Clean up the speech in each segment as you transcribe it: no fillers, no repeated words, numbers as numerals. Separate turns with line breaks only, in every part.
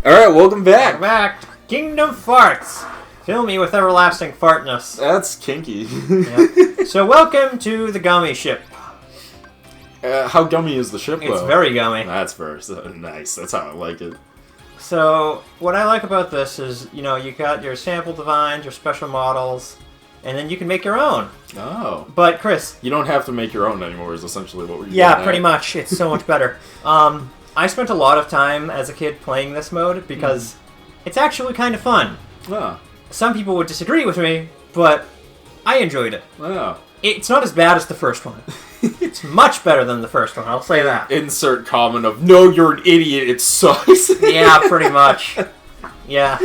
Alright, welcome back.
Welcome back to Kingdom Farts. Fill me with everlasting fartness.
That's kinky.
Yep. So welcome to the gummy ship.
How gummy is the ship, though?
It's very gummy.
That's very nice. That's how I like it.
So, what I like about this is, you got your sample divines, your special models, and then you can make your own.
Oh.
But, Chris...
You don't have to make your own anymore, is essentially what we're doing.
Yeah, pretty much. It's so much better. I spent a lot of time as a kid playing this mode because it's actually kind of fun.
Yeah.
Some people would disagree with me, but I enjoyed it.
Yeah.
It's not as bad as the first one. It's much better than the first one, I'll say that.
Insert comment of, no, you're an idiot, it sucks.
Yeah, pretty much. Yeah.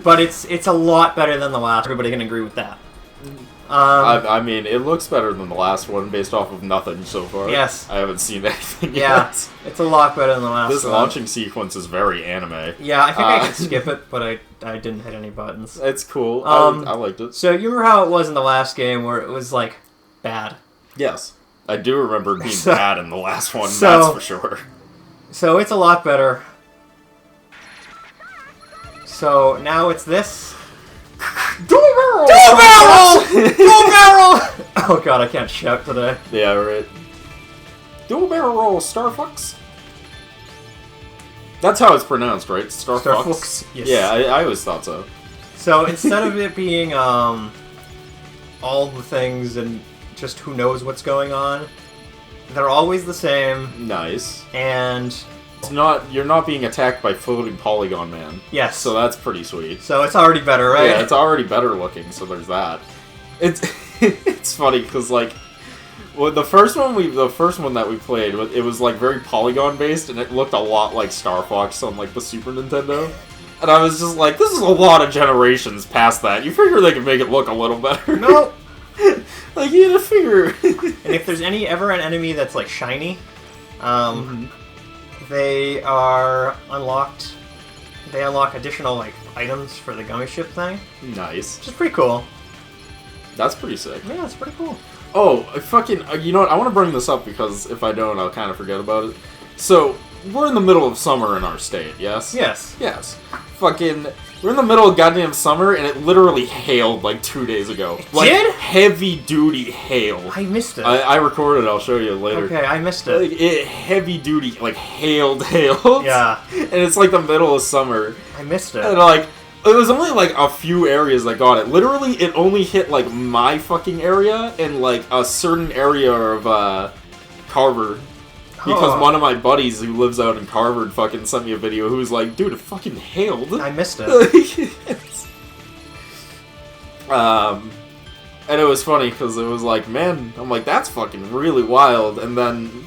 But it's a lot better than the last. Everybody can agree with that.
I mean, it looks better than the last one based ooff of nothing so far.
Yes.
I haven't seen anything
Yeah,
yet.
it's a lot better than the last one.
This launching sequence is very anime.
Yeah, I think I can skip it, but I didn't hit any buttons.
It's cool. I liked it.
So you remember how it was in the last game where it was, like, bad?
Yes. I do remember being bad in the last one, that's for sure. So
it's a lot better. So now it's this.
Dual barrel!
Dual barrel! Dual barrel! Oh god, I can't shout today.
Yeah, right. Dual barrel roll, Starfucks? That's how it's pronounced, right? Starfucks?
Yes.
Yeah, I always thought so.
So instead of it being all the things and just who knows what's going on, they're always the same.
Nice.
And
you're not being attacked by floating Polygon Man.
Yes.
So that's pretty sweet.
So it's already better, right?
Yeah, it's already better looking, so there's that. It's funny because the first one that we played, it was like very Polygon based and it looked a lot like Star Fox on like the Super Nintendo. And I was just like, this is a lot of generations past that. You figure they could make it look a little better.
Nope.
Like, you had to figure.
And if there's ever an enemy that's like shiny, they are unlocked. They unlock additional like items for the gummy ship thing.
Nice.
Which is pretty cool.
That's pretty sick.
Yeah, it's pretty cool.
Oh, you know what? I want to bring this up because if I don't, I'll kind of forget about it. So, we're in the middle of summer in our state, yes?
Yes.
Yes. We're in the middle of goddamn summer, and it literally hailed like 2 days ago.
It did?
Heavy-duty hail.
I missed it.
I recorded it, I'll show you later.
Okay, I missed it.
It heavy-duty, like, hailed.
Yeah.
And it's like the middle of summer.
I missed it.
And like, it was only like a few areas that got it. Literally, it only hit like my fucking area and like a certain area of Carver. Because one of my buddies who lives out in Carver fucking sent me a video who was like, dude, it fucking hailed.
I missed it.
And it was funny because it was like, man, I'm like, that's fucking really wild. And then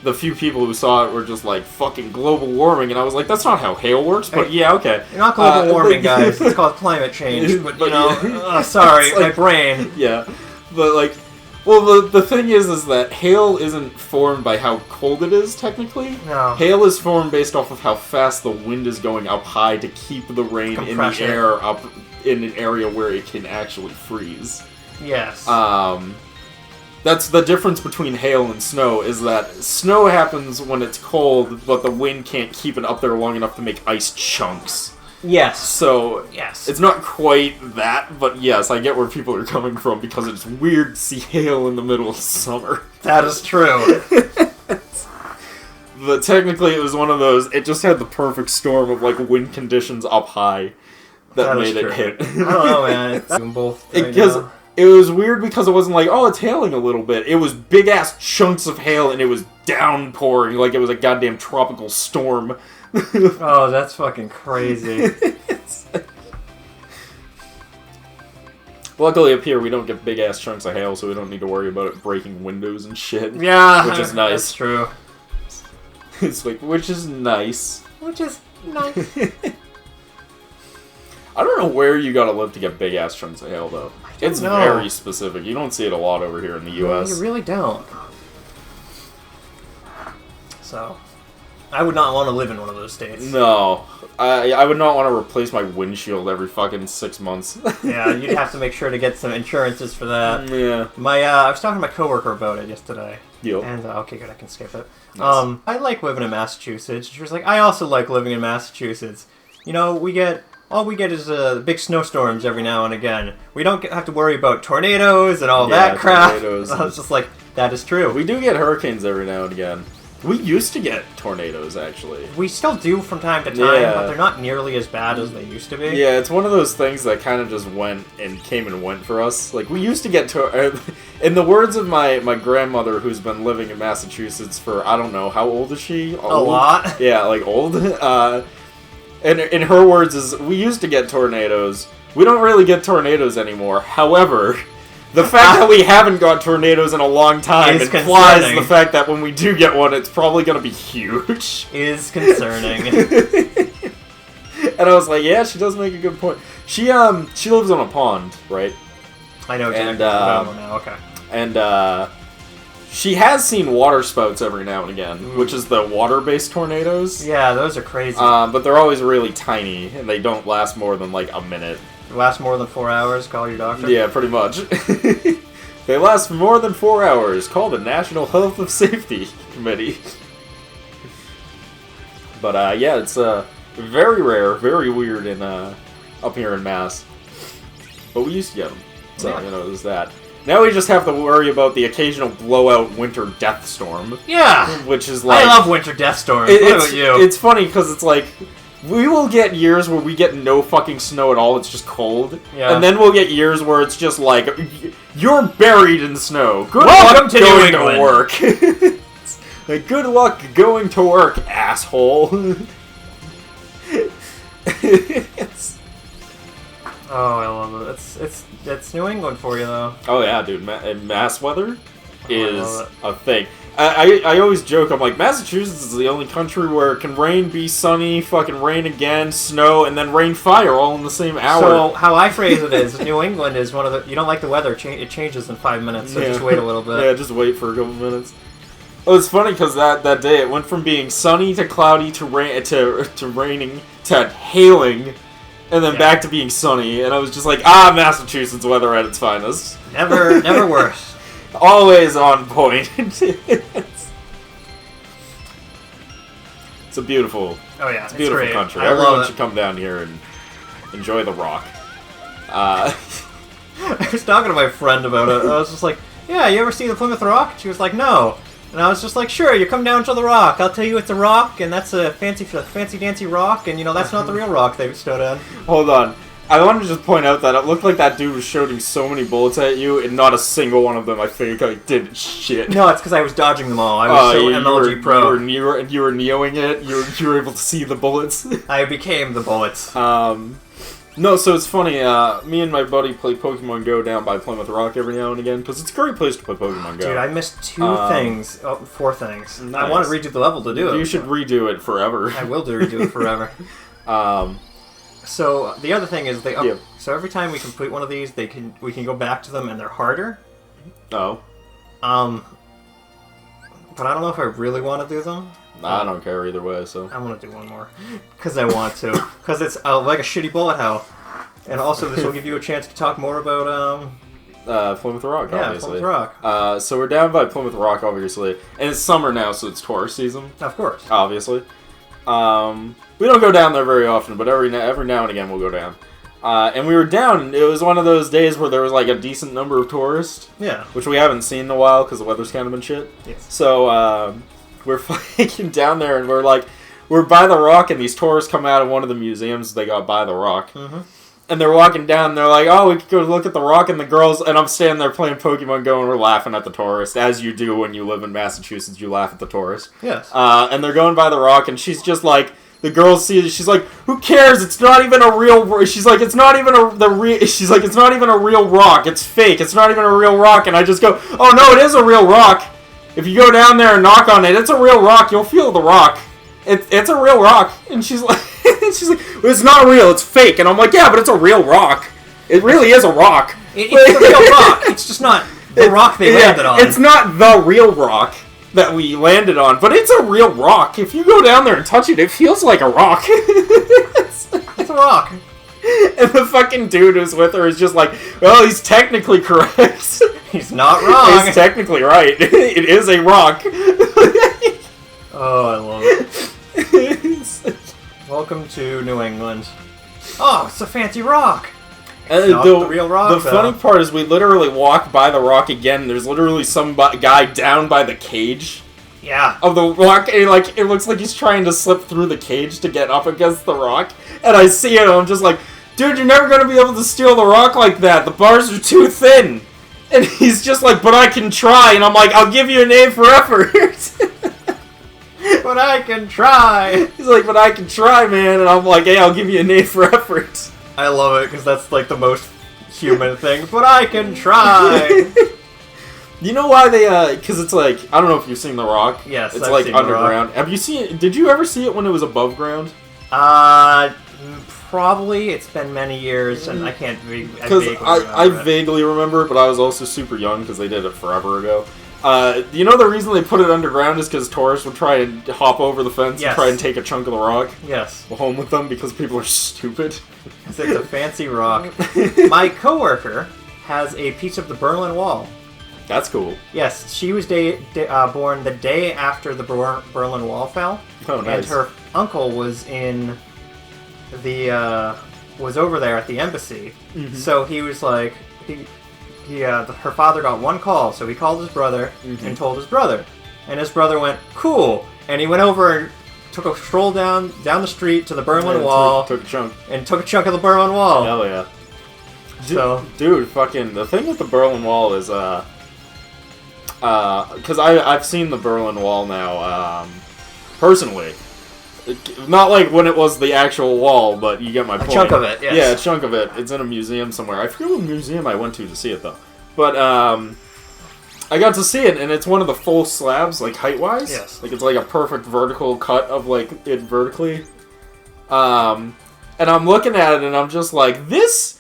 the few people who saw it were just like, fucking global warming. And I was like, that's not how hail works, but yeah, okay.
Not global warming, guys. It's called climate change. But, sorry, like, my brain.
Yeah. But, like, well, the thing is that hail isn't formed by how cold it is, technically.
No.
Hail is formed based off of how fast the wind is going up high to keep the rain in the air up in an area where it can actually freeze.
Yes.
That's the difference between hail and snow, is that snow happens when it's cold, but the wind can't keep it up there long enough to make ice chunks.
Yes.
So,
yes.
It's not quite that, but yes, I get where people are coming from, because it's weird to see hail in the middle of summer.
That is true.
But technically it was one of those, it just had the perfect storm of, like, wind conditions up high that made it hit.
I don't know, man. It's both
Because it was weird because it wasn't like, oh, it's hailing a little bit. It was big-ass chunks of hail, and it was downpouring like it was a goddamn tropical storm.
Oh, that's fucking crazy.
Luckily up here we don't get big-ass chunks of hail, so we don't need to worry about it breaking windows and shit.
Yeah,
which is nice.
That's true.
It's like, which is nice.
Which is nice.
I don't know where you gotta live to get big-ass chunks of hail, though. It's very specific. You don't see it a lot over here in the U.S.
You really don't. So, I would not want to live in one of those states.
No. I would not want to replace my windshield every fucking 6 months.
Yeah, you'd have to make sure to get some insurances for that.
Yeah.
I was talking to my coworker about it yesterday.
Yep.
And okay, good, I can skip it.
Nice.
I like living in Massachusetts. She was like, I also like living in Massachusetts. You know, all we get is big snowstorms every now and again. We don't have to worry about tornadoes and all that crap.
Tornadoes.
I was just like, that is true.
We do get hurricanes every now and again. We used to get tornadoes, actually.
We still do from time to time, but they're not nearly as bad as they used to be.
Yeah, it's one of those things that kind of just came and went for us. Like, we used to get in the words of my grandmother, who's been living in Massachusetts for, I don't know, how old is she?
Old? A lot?
Yeah, like, old. And in her words is, we used to get tornadoes. We don't really get tornadoes anymore. However, the fact that we haven't got tornadoes in a long time implies the fact that when we do get one, it's probably going to be huge.
Is concerning.
And I was like, yeah, she does make a good point. She lives on a pond, right?
I know exactly. Now. Okay.
And she has seen water spouts every now and again, which is the water-based tornadoes.
Yeah, those are crazy.
But they're always really tiny, and they don't last more than like a minute.
Last more than 4 hours, call your doctor?
Yeah, pretty much. They last more than 4 hours, call the National Health and Safety Committee. But yeah, it's very rare, very weird up here in Mass. But we used to get them, so you know, there's that. Now we just have to worry about the occasional blowout winter death storm.
Yeah!
Which is like...
I love winter death storms. What about you?
It's funny, because it's like... We will get years where we get no fucking snow at all, it's just cold. Yeah. And then we'll get years where it's just like, you're buried in snow. Good luck going to work. Like, good luck going to work, asshole.
Oh, I love it. It's New England for you, though.
Oh yeah, dude. Mass weather is a thing. I always joke, I'm like, Massachusetts is the only country where it can rain, be sunny, fucking rain again, snow, and then rain fire all in the same hour.
So, how I phrase it is, New England is one of the... You don't like the weather, it changes in 5 minutes, so just wait a little bit.
Yeah, just wait for a couple minutes. Oh, it's funny, because that day, it went from being sunny to cloudy to raining to hailing, and then back to being sunny, and I was just like, Massachusetts weather at its finest.
Never worse.
Always on point. It's a beautiful,
it's
a beautiful
great.
country. Everyone should come down here and enjoy the rock.
I was talking to my friend about it. I was just like, yeah, you ever see the Plymouth Rock? She was like, no. And I was just like, sure, you come down to the rock. I'll tell you it's a rock, and that's a fancy dancy rock, and you know, that's not the real rock they stood on.
Hold on. I wanted to just point out that it looked like that dude was shooting so many bullets at you, and not a single one of them, I think, did shit.
No, it's because I was dodging them all. I was so MLG Pro.
You were neoing it. You were able to see the bullets.
I became the bullets.
No, so it's funny. Me and my buddy play Pokemon Go down by Plymouth Rock every now and again, because it's a great place to play Pokemon Go.
Dude, I missed 4 things. Nice. I want to redo the level to do it.
You should redo it forever.
I will redo it forever. So the other thing is so every time we complete one of these, we can go back to them and they're harder.
Oh.
But I don't know if I really want to do them.
I don't care either way, so...
I want to do one more. Because I want to. Because it's like a shitty bullet hell. And also this will give you a chance to talk more about,
Plymouth Rock, obviously.
Plymouth Rock.
So we're down by Plymouth Rock, obviously. And it's summer now, so it's tourist season.
Of course.
Obviously. We don't go down there very often, but every now and again we'll go down. And we were down, and it was one of those days where there was like a decent number of tourists.
Yeah.
Which we haven't seen in a while, because the weather's kind of been shit.
Yes.
So, we're fucking down there, and we're by the rock, and these tourists come out of one of the museums they got by the rock.
Mm-hmm.
And they're walking down, and they're like, oh, we could go look at the rock, and the girls, and I'm standing there playing Pokemon Go, and we're laughing at the tourists, as you do when you live in Massachusetts, you laugh at the tourists.
Yes.
And they're going by the rock, and she's just like, the girl sees it, she's like, who cares, it's not even a real, she's like, it's not even it's not even a real rock, it's fake, it's not even a real rock, and I just go, oh no, it is a real rock. If you go down there and knock on it, it's a real rock, you'll feel the rock. It's a real rock. And she's like, it's not real, it's fake. And I'm like, yeah, but it's a real rock. It really is a rock.
It's a real rock. It's just not the rock they landed on.
It's not the real rock that we landed on, but it's a real rock. If you go down there and touch it, it feels like a rock.
It's a rock.
And the fucking dude who's with her is just like, well, he's technically correct.
He's not wrong.
He's technically right. It is a rock.
Oh, I love it. Welcome to New England. Oh, it's a fancy rock. Not the real rock.
The funny part is we literally walk by the rock again. There's literally some guy down by the cage.
Yeah.
Of the rock, and like it looks like he's trying to slip through the cage to get up against the rock. And I see it, and I'm just like, dude, you're never gonna be able to steal the rock like that. The bars are too thin. And he's just like, but I can try. And I'm like, I'll give you an A for effort.
But I can try.
He's like, but I can try, man. And I'm like, hey, I'll give you an A for effort.
I love it because that's like the most human thing. But I can try.
You know why they, because it's like, I don't know if you've seen The Rock.
Yes,
it's
I've
like
seen
underground. Have you seen it? Did you ever see it when it was above ground?
Probably. It's been many years, and I can't.
Because I vaguely remember it, but I was also super young because they did it forever ago. You know the reason they put it underground is because tourists would try and hop over the fence and try and take a chunk of the rock.
Yes.
Home with them because people are stupid.
It's a fancy rock. My coworker has a piece of the Berlin Wall.
That's cool.
Yes, she was born the day after the Berlin Wall fell.
Oh, nice.
And her uncle was in was over there at the embassy. Mm-hmm. So he was like, her father got one call, so he called his brother and told his brother. And his brother went, cool. And he went over and took a stroll down the street to the Berlin Wall.
Took a chunk.
And took a chunk of the Berlin Wall.
Hell yeah.
Dude,
fucking, the thing with the Berlin Wall is, because I've seen the Berlin Wall now, personally. Not like when it was the actual wall, but you get my point.
A chunk of it, yes.
Yeah, a chunk of it. It's in a museum somewhere. I forget what museum I went to see it, though. But, I got to see it, and it's one of the full slabs, like, height-wise.
Yes.
Like, it's like a perfect vertical cut of, like, it vertically. And I'm looking at it, and I'm just like, this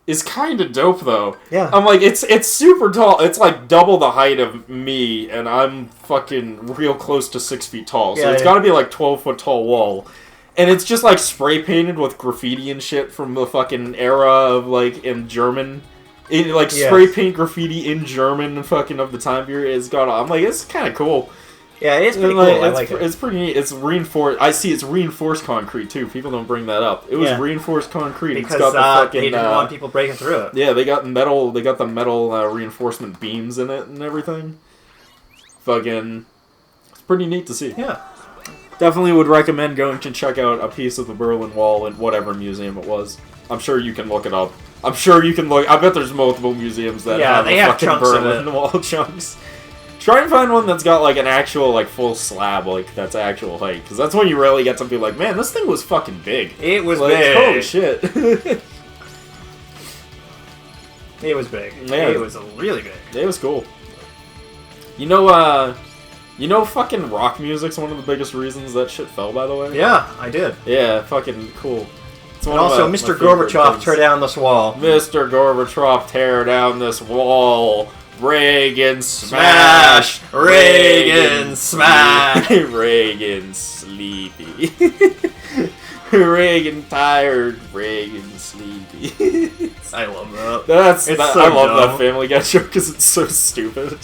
is kind of dope, though.
Yeah.
I'm like, it's super tall. It's like double the height of me, and I'm fucking real close to 6 feet tall. So it's gotta be like 12-foot tall wall. And it's just like spray painted with graffiti and shit from the fucking era of like in German. Spray paint graffiti in German fucking of the time period. I'm like, it's kind of cool.
Yeah, it's pretty cool. I like it.
It's pretty neat. It's reinforced. I see it's reinforced concrete, too. People don't bring that up. It was reinforced concrete.
Because
it's got the fucking,
they didn't want people breaking through it.
Yeah, they got metal. They got the metal reinforcement beams in it and everything. Fucking, it's pretty neat to see.
Yeah.
Definitely would recommend going to check out a piece of the Berlin Wall in whatever museum it was. I'm sure you can look it up. I bet there's multiple museums that have
they have
fucking
chunks
Berlin Wall chunks. Try and find one that's got, like, an actual, like, full slab, like, that's actual height. Because that's when you really get to be like, man, this thing was fucking big.
It was
like,
big.
Holy shit.
It was big.
Yeah.
It was really big.
It was cool. You know fucking rock music's one of the biggest reasons that shit fell, by the way?
Yeah, I did.
Yeah, fucking cool.
And also, Mr. Gorbachev, tear down this wall.
Mr. Gorbachev, tear down this wall. Reagan smash!
Reagan smash!
Reagan sleepy. Reagan tired. Reagan sleepy.
I love that.
I love that Family Guy joke because it's so stupid.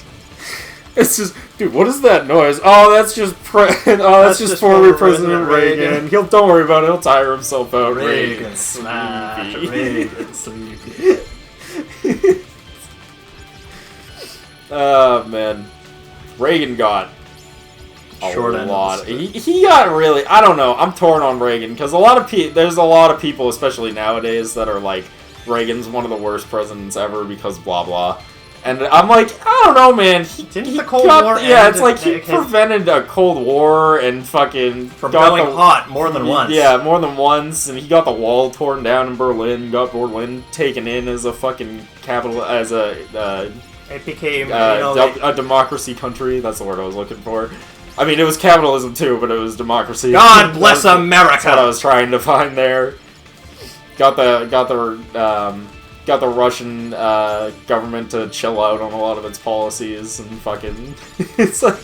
It's just, dude, what is that noise? Oh, that's just former President Reagan. Don't worry about it. He'll tire himself out.
Reagan smash! Reagan sleepy.
Man. Reagan got a
Short
lot. He got really... I don't know. I'm torn on Reagan, because there's a lot of people, especially nowadays, that are like, Reagan's one of the worst presidents ever because blah blah. And I'm like, I don't know, man.
Didn't the Cold War end?
Yeah, it's like he prevented a Cold War and fucking...
From going hot more than once.
Yeah, more than once. And he got the wall torn down in Berlin, got Berlin taken in as a fucking capital, as a...
It became,
a democracy country. That's the word I was looking for. I mean, it was capitalism too, but it was democracy.
God bless America!
That's what I was trying to find there. Got the Russian government to chill out on a lot of its policies and fucking. It's like,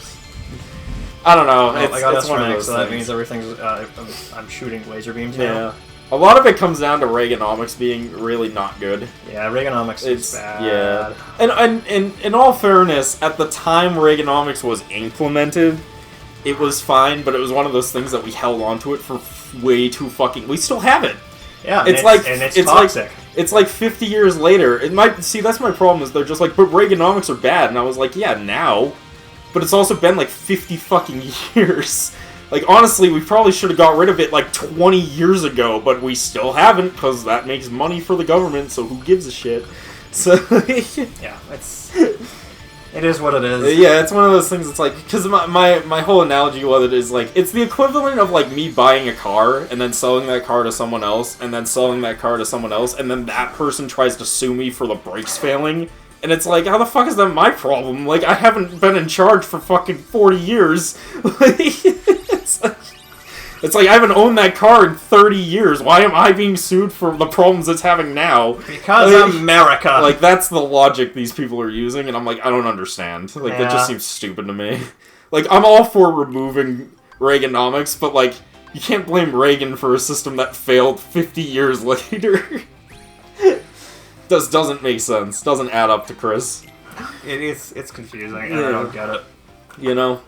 I don't know.
I got
it's one of those
so
things.
that means everything's. I'm shooting laser beams now.
Yeah. A lot of it comes down to Reaganomics being really not good.
Yeah, Reaganomics is bad.
Yeah. And in all fairness, at the time Reaganomics was implemented, it was fine, but it was one of those things that we held onto it for way too fucking... We still have it.
Yeah,
it's toxic. It's like 50 years later. It might... See, that's my problem, is they're just like, but Reaganomics are bad. And I was like, yeah, now. But it's also been like 50 fucking years. Like, honestly, we probably should have got rid of it like 20 years ago, but we still haven't, because that makes money for the government, so who gives a shit? So,
yeah, it is what it is.
Yeah, it's one of those things, it's like, because my whole analogy with it is, like, it's the equivalent of, like, me buying a car, and then selling that car to someone else, and then selling that car to someone else, and then that person tries to sue me for the brakes failing. And it's like, how the fuck is that my problem? Like, I haven't been in charge for fucking 40 years. It's like I haven't owned that car in 30 years. Why am I being sued for the problems it's having now?
Because America.
Like, that's the logic these people are using, and I'm like, I don't understand. Like, that just seems stupid to me. Like, I'm all for removing Reaganomics, but, like, you can't blame Reagan for a system that failed 50 years later. Doesn't make sense. Doesn't add up to Chris.
It's confusing. I don't get it.
You know?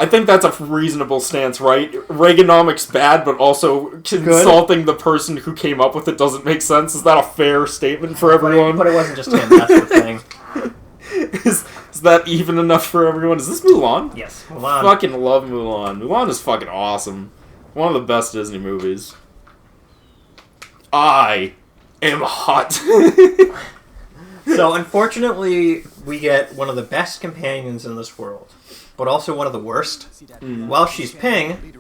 I think that's a reasonable stance, right? Reaganomics bad, but also insulting the person who came up with it doesn't make sense. Is that a fair statement for everyone?
But it wasn't just him, that's the thing.
Is that even enough for everyone? Is this Mulan?
Yes, Mulan.
Fucking love Mulan. Mulan is fucking awesome. One of the best Disney movies. I am hot.
So, unfortunately, we get one of the best companions in this world, but also one of the worst. While she's Ping,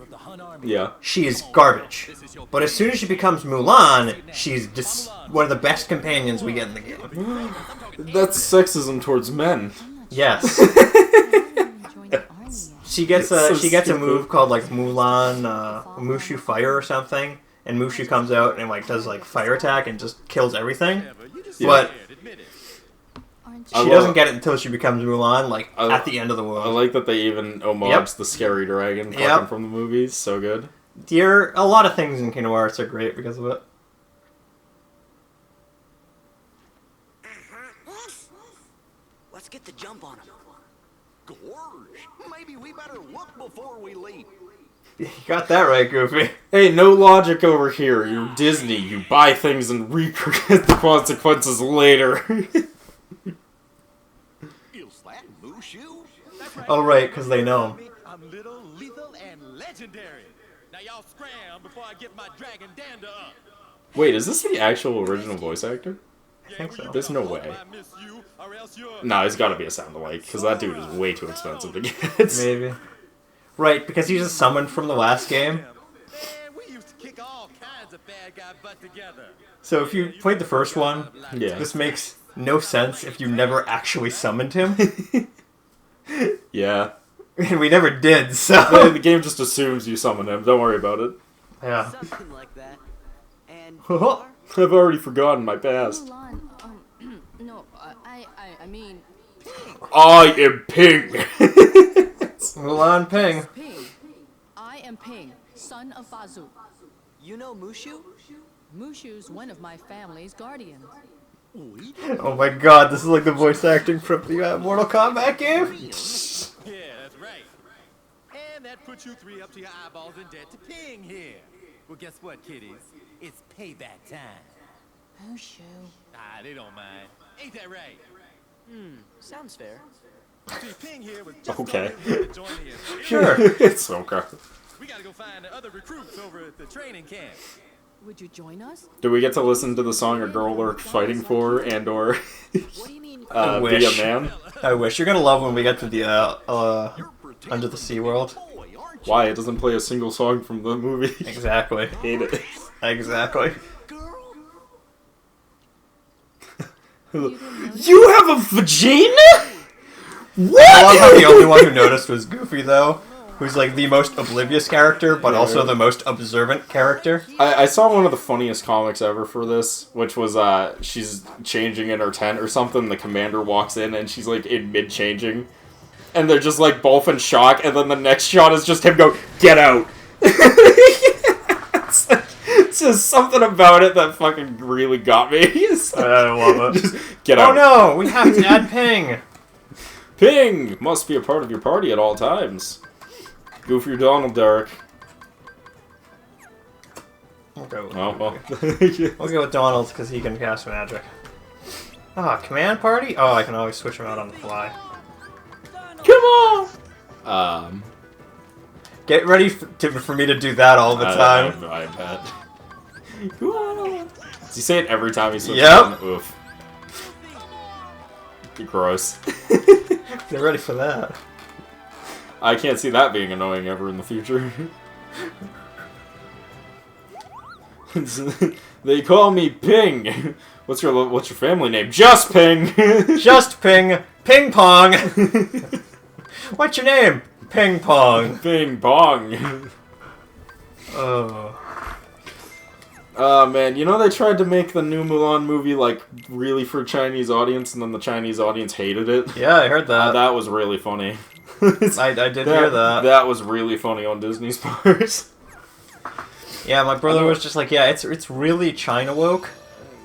she is garbage. But as soon as she becomes Mulan, she's just one of the best companions we get in the game.
That's sexism towards men.
Yes. She gets a move called like Mulan Mushu Fire or something. And Mushu comes out and like does like fire attack and just kills everything. But she doesn't get it until she becomes Mulan, like at the end of the world.
I like that they even homage the scary dragon from the movies. So good.
A lot of things in Kingdom Hearts are great because of it.
Let's get the jump on him. Gorge, maybe we better look before we leap.
You got that right, Goofy.
Hey, no logic over here. You're Disney. You buy things and reap the consequences later.
Oh, right, because they know.
I'm little, lethal, and legendary. Now y'all scram before I get my dragon dander up.
Wait, is this the actual original voice actor?
I think so.
There's no way. No, he's got to be a sound-alike, because that dude is way too expensive to get.
Maybe. Right, because he's just summoned from the last game.
We used to kick all kinds of bad guy butt together.
So if you played the first one, this makes no sense if you never actually summoned him.
Yeah.
And we never did, so...
The game just assumes you summon him. Don't worry about it.
Yeah.
Something like that. And
I've already forgotten my past.
Mulan, no, I mean...
I am Ping!
Mulan Ping.
Ping. I am Ping, son of Fazu.
you know Mushu?
Mushu's one of my family's guardians.
Oh my god, this is like the voice acting from the Mortal Kombat game?
Yeah, that's right. And that puts you three up to your eyeballs in debt to Ping here. Well, guess what, kiddies? It's payback time.
Mushu.
Ah, they don't mind. Ain't that right?
Sounds fair.
See, Ping here was just
Okay.
to join in.
Sure.
It's okay.
We gotta go find the other recruits over at the training camp.
Would you join us?
Do we get to listen to the song a girl are fighting for and/or
What do you mean?
be a
wish.
man?
I wish. You're gonna love when we get to the, Under the Sea World.
Boy, aren't you?
Why? It doesn't play a single song from the movie.
Exactly.
Hate it.
Exactly.
Girl?
You have a vagina? What?
I love how the only one who noticed was Goofy, though. Who's like the most oblivious character, but also the most observant character.
I saw one of the funniest comics ever for this, which was she's changing in her tent or something. The commander walks in and she's like in mid-changing, and they're just like both in shock. And then the next shot is just him go, "Get out!" It's just something about it that fucking really got me.
I love it.
Just get out.
Oh no, we have to add Ping.
Ping must be a part of your party at all times. Goofy or Donald, Derek.
We'll go with,
Oh, well.
we'll go with Donald because he can cast magic. Ah, command party? Oh, I can always switch him out on the fly.
Come on!
Get ready for me to do that all the time.
I bet. Does he say it every time he switches
Yep.
on? Oof. Gross.
Get ready for that.
I can't see that being annoying ever in the future. They call me Ping. What's your family name? Just Ping.
Just Ping. Ping Pong. What's your name? Ping Pong.
Ping Pong.
Oh.
Oh man, you know they tried to make the new Mulan movie like really for Chinese audience, and then the Chinese audience hated it.
Yeah, I heard that.
That was really funny.
I did hear that.
That was really funny on Disney's part.
Yeah, my brother was just like, yeah, it's really China woke.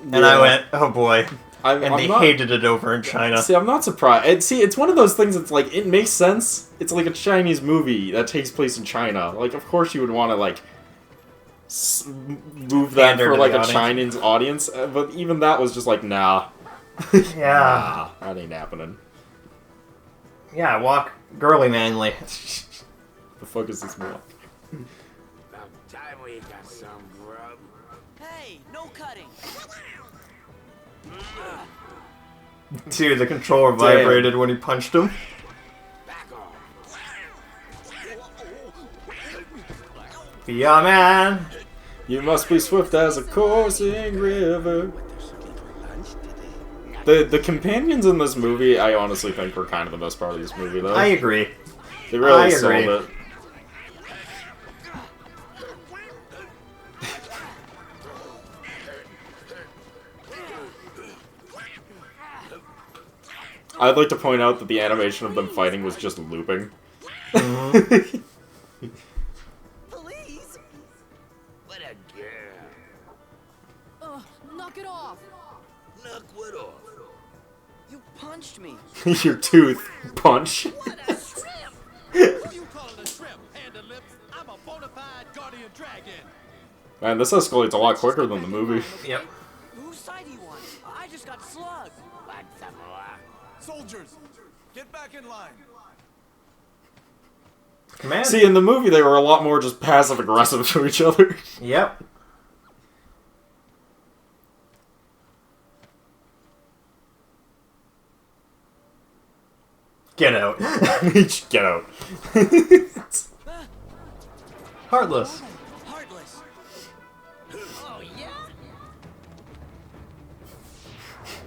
And
Yeah.
I went, oh boy.
I'm
They
not-
hated it over in China.
See, I'm not surprised. It's one of those things that's like, it makes sense. It's like a Chinese movie that takes place in China. Like, of course you would want to, like, move that
Pander
for,
to
like,
the
a
audience.
Chinese audience. But even that was just like, nah.
Yeah.
Nah, that ain't happening.
Yeah, walk girly manly.
The fuck is this Mulan?
About time we got some grub.
Hey, no cutting.
Dude, the controller vibrated when he punched him.
Back off.
Be a man.
You must be swift as a coursing river. The companions in this movie, I honestly think, were kind of the best part of this movie, though.
I agree.
They really
I
sold
agree.
it. I'd like to point out that the animation of them fighting was just looping.
Please. What a girl.
Ugh, knock it off.
Knock what off?
You punched me.
Your tooth punch.
What a shrimp!
Who you calling a shrimp, hand and lips? I'm a bona fide guardian dragon.
Man, this escalates a lot quicker than the movie.
Yep.
Whose side do you want? I just got slugged.
What's up, boy?
Soldiers, get back in line.
Command.
See, in the movie, they were a lot more just passive-aggressive to each other.
Yep. Get out.
Get out.
Heartless.
Heartless. Oh, yeah?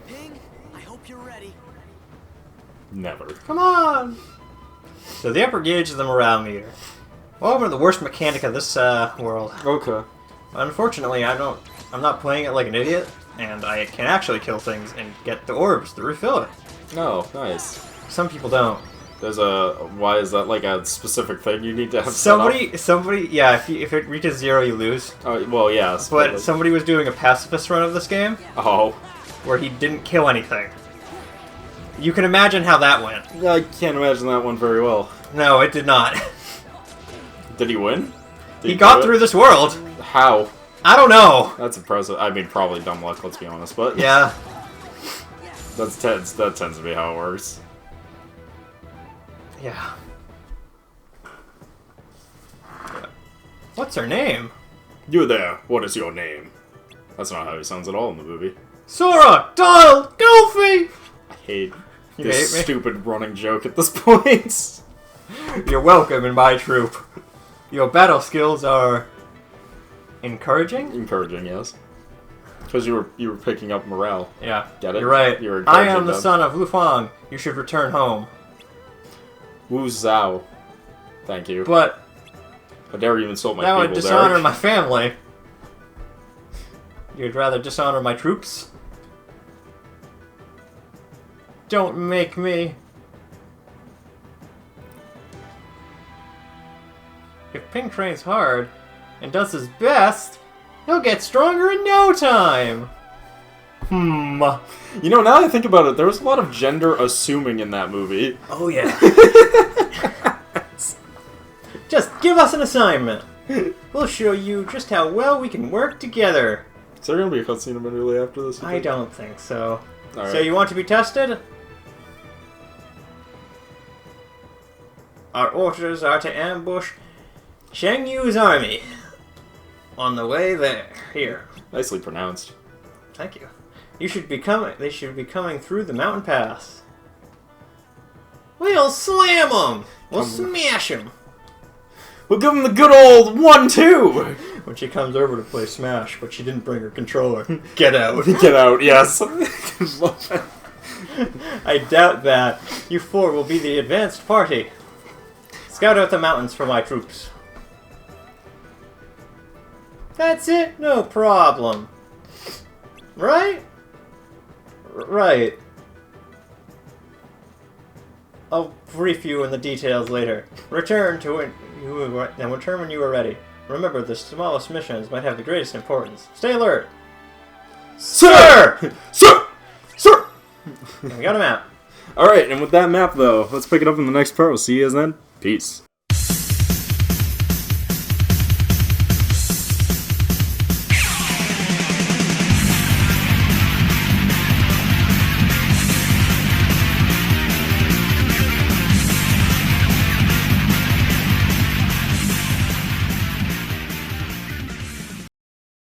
Ping, I hope you're ready.
Never.
Come on. So the upper gauge is the morale meter. Over the worst mechanic of this world.
Okay.
Unfortunately, I'm not playing it like an idiot, and I can actually kill things and get the orbs to refill it.
No, nice.
Some people don't.
There's a... Why is that like a specific thing you need to have set up?
Somebody, yeah. If it reaches 0, you lose.
Oh, well, yes.
But somebody was doing a pacifist run of this game
Oh.
where he didn't kill anything. You can imagine how that went.
I can't imagine that one very well.
No, it did not.
Did he win? Did
He got
do it?
through this world.
How?
I don't know.
That's impressive. I mean, probably dumb luck, let's be honest, but...
Yeah.
That tends to be how it works.
Yeah. What's her name?
You there, what is your name? That's not how he sounds at all in the movie.
Sora! Donald! Goofy!
I hate
You
this
hate me?
stupid running joke at this point.
You're welcome in my troop. Your battle skills are... encouraging?
Encouraging, yes. Because you were picking up morale.
Yeah.
Get it?
You're right.
You're
I
encouraging
am the
them.
son of Lu Fang. You should return home.
Wu Zhao. Thank you.
But
How dare you insult my
that
people,
would dishonor
Derek.
my family. You'd rather dishonor my troops? Don't make me. If if Ping trains hard and does his best, he'll get stronger in no time.
You know, now that I think about it, there was a lot of gender assuming in that movie.
Oh yeah. Just give us an assignment. We'll show you just how well we can work together.
Is there gonna be a cutscene immediately after this?
I don't think so.
Alright.
So you want to be tested? Our orders are to ambush Shang Yu's army. On the way there. Here.
Nicely pronounced.
Thank you. They should be coming through the mountain pass. We'll slam them! We'll smash them!
We'll give him the good old 1-2!
When she comes over to play Smash, but she didn't bring her controller. Get out.
Get out, yes.
I doubt that. You four will be the advanced party. Scout out the mountains for my troops. That's it? No problem. Right? Right. I'll brief you in the details later. Return when you are ready. Remember, the smallest missions might have the greatest importance. Stay alert.
Sir! Sir! Sir!
We got a map.
Alright, and with that map, though, let's pick it up in the next part. We'll see you guys then. Peace.